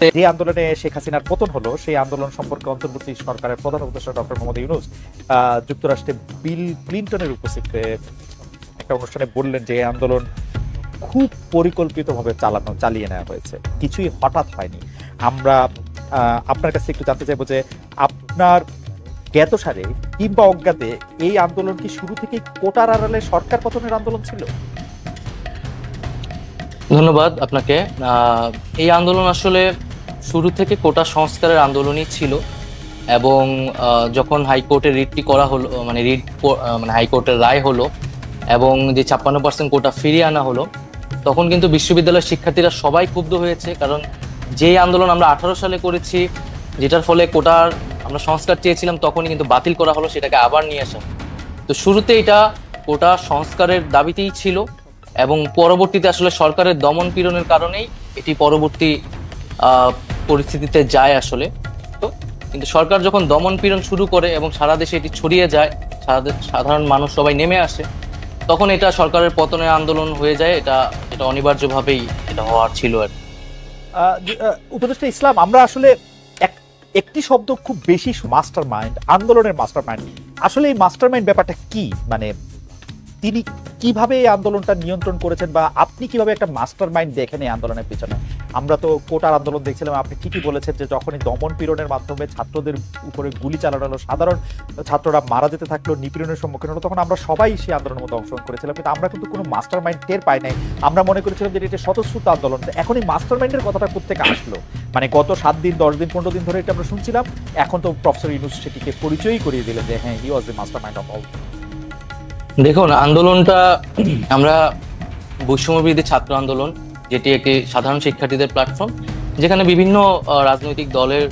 যে আন্দোলনে শেখ হাসিনার পতন হলো সেই আন্দোলন সম্পর্কে অন্তর্বর্তী সরকারের প্রধান উপদেষ্টা ডক্টর মোহাম্মদ ইউনূস যুক্তরাষ্ট্রে বিল ক্লিনটনের উপস্থিতিতে একটা অনুষ্ঠানে বললেন যে এই আন্দোলন খুব পরিকল্পিতভাবে চালিয়ে নেওয়া হয়েছে, কিছুই হঠাৎ হয়নি। আমরা আপনার কাছে একটু জানতে চাইবো যে আপনার জ্ঞাতসারে কিংবা অজ্ঞাতে এই আন্দোলন কি শুরু থেকেই কোটার আড়ালে সরকার পতনের আন্দোলন ছিল? ধন্যবাদ আপনাকে। এই আন্দোলন আসলে শুরু থেকে কোটা সংস্কারের আন্দোলনই ছিল এবং যখন হাইকোর্টের রিটটি করা হলো, মানে হাইকোর্টের রায় হলো এবং যে 56% কোটা ফিরিয়ে আনা হলো, তখন কিন্তু বিশ্ববিদ্যালয়ের শিক্ষার্থীরা সবাই ক্ষুব্ধ হয়েছে। কারণ যে আন্দোলন আমরা 18 সালে করেছি, যেটার ফলে কোটার আমরা সংস্কার চেয়েছিলাম, তখনই কিন্তু বাতিল করা হলো, সেটাকে আবার নিয়ে আসা। তো শুরুতে এটা কোটা সংস্কারের দাবিতেই ছিল এবং পরবর্তীতে আসলে সরকারের দমন পীড়নের কারণেই এটি পরবর্তী পরিস্থিতিতে যায় আসলে। তো কিন্তু সরকার যখন দমন পীড়ন শুরু করে এবং সারা দেশে এটি ছড়িয়ে যায়, সাধারণ মানুষ সবাই নেমে আসে, তখন এটা সরকারের পতনের আন্দোলন হয়ে যায়। এটা অনিবার্যভাবেই এটা হওয়ার ছিল। আর উপদেষ্টা ইসলাম, আমরা আসলে একটি শব্দ খুব বেশি, মাস্টার মাইন্ড, আন্দোলনের মাস্টার মাইন্ড। আসলে এই মাস্টার মাইন্ড ব্যাপারটা কি? মানে তিনি কিভাবে এই আন্দোলনটা নিয়ন্ত্রণ করেছেন বা আপনি কিভাবে একটা মাস্টার মাইন্ড দেখেন এই আন্দোলনের পিছনে? আমরা তো কোটার আন্দোলন দেখছিলাম, আপনি ঠিকই বলেছেন যে যখনই দমন পীড়নের মাধ্যমে ছাত্রদের উপরে গুলি চালানো হলো, সাধারণ ছাত্ররা মারা যেতে থাকলো, নিপীড়নের সম্মুখীন হলো, তখন আমরা সবাই সেই আন্দোলনের মধ্যে অংশগ্রহণ করেছিলাম, কিন্তু আমরা কিন্তু কোনো মাস্টার মাইন্ড টের পাই নাই। আমরা মনে করেছিলাম যে এটা স্বতঃস্ফূর্ত আন্দোলন। এখন এই মাস্টার মাইন্ডের কথাটা কোত্থেকে আসলো? মানে গত 7 দিন 10 দিন 15 দিন ধরে এটা আমরা শুনছিলাম, এখন তো প্রফেসর ইউনূস সেটিকে পরিচয়ই করিয়ে দিলেন যে হ্যাঁ, he was the mastermind of all. দেখুন, আন্দোলনটা আমরা বৈষম্যবিরোধী ছাত্র আন্দোলন, যেটি একটি সাধারণ শিক্ষার্থীদের প্ল্যাটফর্ম, যেখানে বিভিন্ন রাজনৈতিক দলের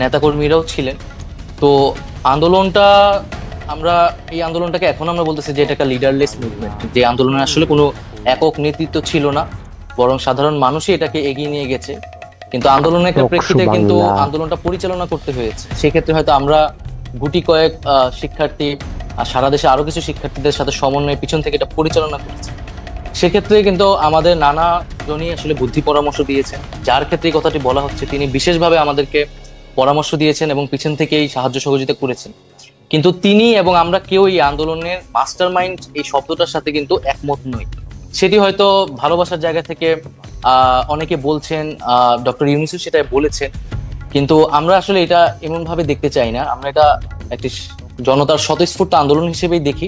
নেতাকর্মীরাও ছিলেন। তো আন্দোলনটা এই আন্দোলনটাকে এখন আমরা বলতেছি যে এটা একটা লিডারলেস মুভমেন্ট, যে আন্দোলনে আসলে কোনো একক নেতৃত্ব ছিল না, বরং সাধারণ মানুষই এটাকে এগিয়ে নিয়ে গেছে। কিন্তু আন্দোলনের প্রেক্ষিতে কিন্তু আন্দোলনটা পরিচালনা করতে হয়েছে। সেক্ষেত্রে হয়তো আমরা গুটি কয়েক শিক্ষার্থী আর সারা দেশে আরো কিছু শিক্ষার্থীদের সাথে সমন্বয়ে পিছন থেকে এটা পরিচালনা করেছে। সেক্ষেত্রে কিন্তু আমাদের নানা জনই আসলে বুদ্ধি পরামর্শ দিয়েছেন। যার ক্ষেত্রে এই কথাটি বলা হচ্ছে, তিনি বিশেষভাবে আমাদেরকে পরামর্শ দিয়েছেন এবং পিছন থেকেই সাহায্য সহযোগিতা করেছেন। কিন্তু তিনি এবং আমরা কেউ এই আন্দোলনের মাস্টার মাইন্ড এই শব্দটার সাথে কিন্তু একমত নই। সেটি হয়তো ভালোবাসার জায়গা থেকে অনেকে বলছেন, ডক্টর ইউনূস সেটা বলেছেন, কিন্তু আমরা আসলে এটা এমন ভাবে দেখতে চাই না। আমরা এটা একটি জনতার স্বতঃস্ফূর্ত আন্দোলন হিসেবেই দেখি।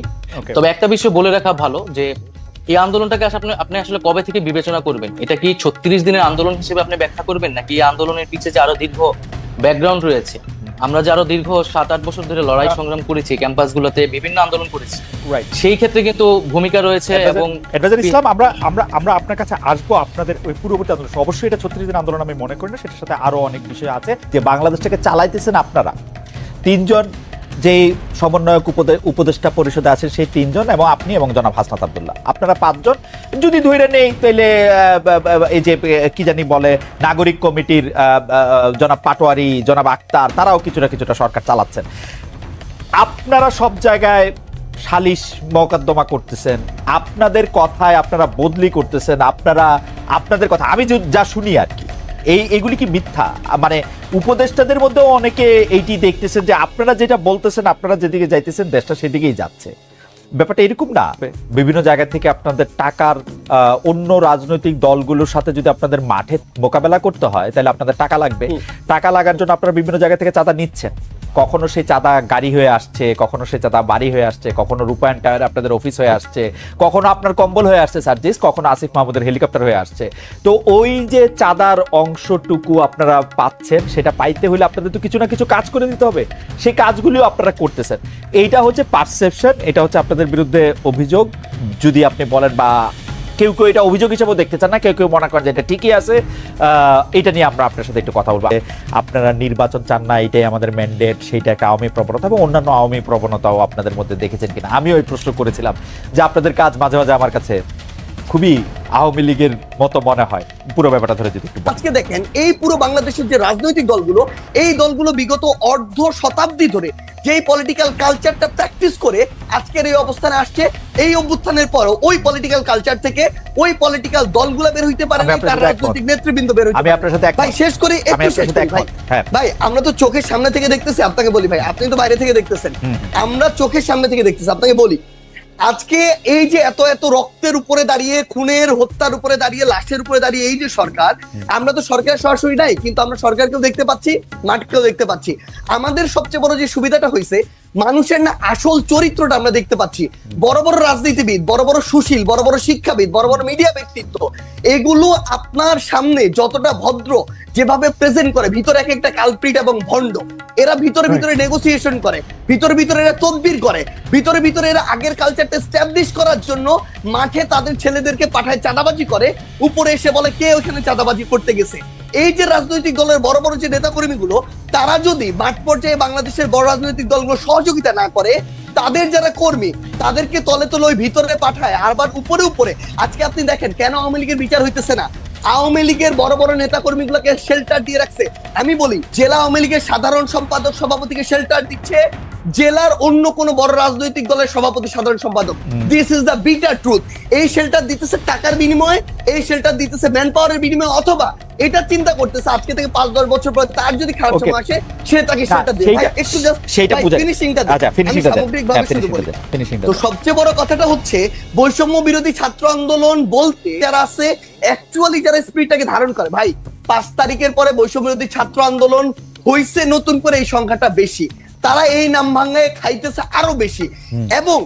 তবে একটা বিষয় বলে রাখা ভালো, যে এই আন্দোলনটাকে আপনি আসলে কবে থেকে বিবেচনা করবেন? এটা কি 36 দিনের আন্দোলন হিসেবে আপনি ব্যাখ্যা করবেন, নাকি এই আন্দোলনের পিছিয়ে যে আরো দীর্ঘ ব্যাকগ্রাউন্ড রয়েছে? আমরা যে আরো দীর্ঘ 7-8 বছর ধরে লড়াই সংগ্রাম করেছি, ক্যাম্পাসগুলোতে বিভিন্ন আন্দোলন করেছি, সেই ক্ষেত্রে কিন্তু ভূমিকা রয়েছে। এবং ইসলাম, আমরা আপনার কাছে আসবো আপনাদের ওই পূর্ববর্তী আন্দোলন। অবশ্যই এটা 36 দিন আন্দোলন আমি মনে করি না, সেটার সাথে আরো অনেক বিষয় আছে। যে বাংলাদেশটাকে চালাইতেছেন আপনারা 3 জন, যে সমন্বয়ক উপদেষ্টা পরিষদে আছেন সেই 3 জন, এবং আপনি এবং জনাব হাসনাত আব্দুল্লাহ, আপনারা 5 জন যদি ধরে নেই, তাহলে এই যে কি জানি বলে নাগরিক কমিটির জনাব পাটোয়ারি, জনাব আক্তার, তারাও কিছুটা সরকার চালাচ্ছেন। আপনারা সব জায়গায় সালিশ মোকদ্দমা করতেছেন, আপনাদের কথায় আপনারা বদলি করতেছেন, আপনাদের কথা আমি যা শুনি আর কি, এইগুলি কি মিথ্যা? মানে উপদেষ্টাদের মধ্যেও অনেকে এইটি দেখতেছেন যে আপনারা যেটা বলতেছেন, আপনারা যেদিকে যাইতেছেন দেশটা সেদিকেই যাচ্ছে। ব্যাপারটা এরকম না? বিভিন্ন জায়গা থেকে আপনাদের টাকার অন্য রাজনৈতিক দলগুলোর সাথে যদি আপনাদের মাঠে মোকাবেলা করতে হয়, তাহলে আপনাদের টাকা লাগবে। টাকা লাগার জন্য আপনারা বিভিন্ন জায়গা থেকে চাঁদা নিচ্ছেন। কখনো সেই চাঁদা গাড়ি হয়ে আসছে, কখনো সেই চাঁদা বাড়ি হয়ে আসছে, কখনো রূপায়ণ টায়ার আপনাদের অফিস হয়ে আসছে, কখনো আপনার কম্বল হয়ে আসছে সার্জিস, কখনো আসিফ মাহমুদের হেলিকপ্টার হয়ে আসছে। তো ওই যে চাঁদার অংশটুকু আপনারা পাচ্ছেন, সেটা পাইতে হলে আপনাদের তো কিছু না কিছু কাজ করে দিতে হবে। সেই কাজগুলিও আপনারা করতেছেন। এইটা হচ্ছে পারসেপশন, এটা হচ্ছে আপনাদের বিরুদ্ধে অভিযোগ। যদি আপনি বলেন, বা কেউ কেউ এটা অভিযোগ হিসেবেও দেখতে চান না, কেউ কেউ মনে করেন যে এটা ঠিকই আছে, এটা নিয়ে আমরা আপনার সাথে একটু কথা বলবো। আপনারা নির্বাচন চান না, এটাই আমাদের ম্যান্ডেট, সেইটা একটা আওয়ামী প্রবণতা এবং অন্যান্য আওয়ামী প্রবণতাও আপনাদের মধ্যে দেখেছেন কিনা। আমিও এই প্রশ্ন করেছিলাম যে আপনাদের কাজ মাঝে মাঝে আমার কাছে খুবই আওয়ামী লীগের মতো মনে হয়। পুরো ব্যাপারটা ধরে যদি একটু আজকে দেখেন, এই পুরো বাংলাদেশের যে রাজনৈতিক দলগুলো, এই দলগুলো বিগত অর্ধ শতাব্দী ধরে যেই পলিটিক্যাল কালচারটা প্র্যাকটিস করে আজকের এই অবস্থানে আসছে, এই অভ্যুত্থানের পরও ওই পলিটিক্যাল কালচার থেকে ওই পলিটিক্যাল দলগুলো বের হইতে পারে না, তার রাজনৈতিক নেতৃবৃন্দ বের হইতে। আমি আপনার সাথে ভাই শেষ করি, একটু শেষ করি ভাই। ভাই আমরা তো চোখের সামনে থেকে দেখতেছি, আপনাকে বলি ভাই, আপনি তো বাইরে থেকে দেখতেছেন, আমরা চোখের সামনে থেকে দেখতেছি। আপনাকে বলি, আজকে এই যে এত এত রক্তের উপরে দাঁড়িয়ে, খুনের হত্যার উপরে দাঁড়িয়ে, লাশের উপরে দাঁড়িয়ে এই যে সরকার, আমরা তো সরকার সরাসরি নাই, কিন্তু আমরা সরকারকেও দেখতে পাচ্ছি, মাঠকেও দেখতে পাচ্ছি। আমাদের সবচেয়ে বড় যে সুবিধাটা হয়েছে, মানুষের না আসল চরিত্রটা আমরা দেখতে পাচ্ছি। বড় বড় রাজনীতিবিদ, বড় বড় সুশীল, বড় বড় শিক্ষাবিদ, বড় বড় মিডিয়া ব্যক্তিত্ব, এগুলো আপনার সামনে যতটা ভদ্র যেভাবে প্রেজেন্ট করে, ভিতরে এক একটা কালপ্রিট এবং ভণ্ড। এরা ভিতরে ভিতরে নেগোসিয়েশন করে, ভিতরে ভিতরে এরা তদবির করে, ভিতরে ভিতরে এরা আগের কালচারটা এস্টাবলিশ করার জন্য মাঠে তাদের ছেলেদেরকে পাঠায় চাঁদাবাজি করে, উপরে এসে বলে কে ওখানে চাঁদাবাজি করতে গেছে। এই যে রাজনৈতিক দলের বড় বড় যে নেতাকর্মীগুলো, তারা যদি মাঠ পর্যায়ে বাংলাদেশের বড় রাজনৈতিক দলগুলো সহযোগিতা না করে, তাদের যারা কর্মী তাদেরকে তলে তলে ওই ভিতরে পাঠায়, আবার উপরে উপরে। আজকে আপনি দেখেন কেন আওয়ামী লীগের বিচার হইতেছে না। আওয়ামী লীগের বড় বড় নেতা কর্মীগুলোকে শেল্টার দিয়ে রাখছে। আমি বলি, জেলা আওয়ামী লীগের সাধারণ সম্পাদক সভাপতিকে শেল্টার দিচ্ছে জেলার অন্য কোন বড় রাজনৈতিক দলের সভাপতি সাধারণ সম্পাদক। This is the bitter truth. এই শেল্টার দিতেছে টাকার বিনিময়ে, এই শেল্টার দিতেছে ম্যান পাওয়ারের বিনিময়ে, অথবা এটা চিন্তা করতেছে আজকে থেকে 5-10 বছর পর তার যদি খারাপ সময় আসে, সে তাকে শেল্টার দেবে। একটু জাস্ট সেটা ফিনিশিংটা দেয়। আমি সামগ্রিকভাবে শুরু করি। তো সবচেয়ে বড় কথাটা হচ্ছে, বৈষম্য বিরোধী ছাত্র আন্দোলন বলতে যারা আছে, অ্যাকচুয়ালি যারা স্পিরিটটাকে ধারণ করে, ভাই 5 তারিখের পরে বৈষম্য বিরোধী ছাত্র আন্দোলন হইছে নতুন করে, এই সংখ্যাটা বেশি। তারা এই নাম ভাঙায় খাইতেছে আরো বেশি। এবং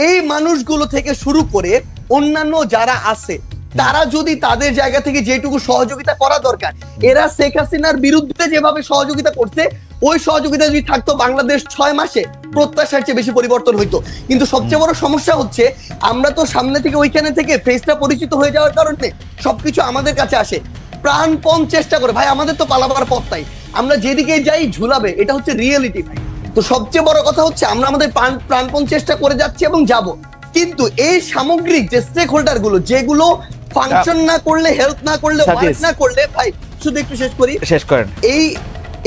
এই মানুষগুলো থেকে শুরু করে অন্যান্য যারা আছে, তারা যদি তাদের জায়গা থেকে যেটুকু সহযোগিতা করা দরকার, এরা শেখ হাসিনার বিরুদ্ধে যেভাবে সহযোগিতা করছে, ওই সহযোগিতা যদি থাকতো, বাংলাদেশ 6 মাসে প্রত্যাশার চেয়ে বেশি পরিবর্তন হইতো। কিন্তু সবচেয়ে বড় সমস্যা হচ্ছে, আমরা তো সামনে থেকে ওইখানে থেকে ফেসটা পরিচিত হয়ে যাওয়ার কারণে সবকিছু আমাদের কাছে আসে। প্রাণপণ চেষ্টা করে, ভাই আমাদের তো পালাবার পথ নাই, আমরা যেদিকে যাই ঝুলাবে, এটা হচ্ছে রিয়েলিটি ভাই। তো সবচেয়ে বড় কথা হচ্ছে, আমরা আমাদের প্রাণপণ চেষ্টা করে যাচ্ছি এবং যাব, কিন্তু এই সামগ্রিক যে স্টেক হোল্ডার গুলো, যেগুলো ফাংশন না করলে, হেল্প না করলে, ওয়ার্ক না করলে, ভাই শুধু একটু শেষ করেন।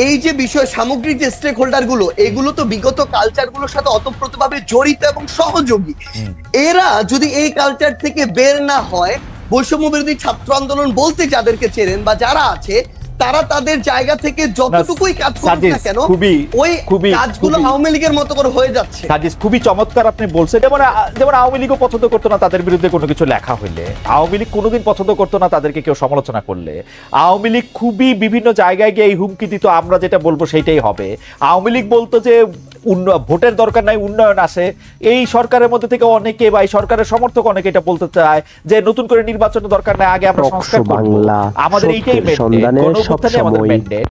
এই যে বিষয়, সামগ্রিক যে স্টেক হোল্ডার গুলো, এগুলো তো বিগত কালচার গুলোর সাথে অতপ্রতভাবে জড়িত এবং সহযোগী। এরা যদি এই কালচার থেকে বের না হয়, বৈষম্য বিরোধী ছাত্র আন্দোলন বলতে যাদেরকে চেনেন বা যারা আছে, তারা তাদের জায়গা থেকে যতটুকুই কাজ করুক না কেন, ওই কাজগুলো আওয়ামী লীগের মতো করে হয়ে যাচ্ছে। সাজিস, খুবই চমৎকার আপনি বলছেন। যেমন আওয়ামী লীগও পছন্দ করতো না তাদের বিরুদ্ধে কোনো কিছু লেখা হইলে, আওয়ামী লীগ কোনোদিন পছন্দ করতো না তাদেরকে কেউ সমালোচনা করলে। আওয়ামী লীগ খুবই বিভিন্ন জায়গায় গিয়ে এই হুমকি দিত, আমরা যেটা বলবো সেইটাই হবে। আওয়ামী লীগ বলতো যে ভোটের দরকার নাই, উন্নয়ন আসে। এই সরকারের মধ্যে থেকে অনেকে বা এই সরকারের সমর্থক অনেকে এটা বলতে চায় যে নতুন করে নির্বাচনের দরকার নাই, আগে আমরা সংস্কার করব। আমাদের এইটাই মেন্ডেট, গণঅভ্যুত্থানই আমাদের মেন্ডেট।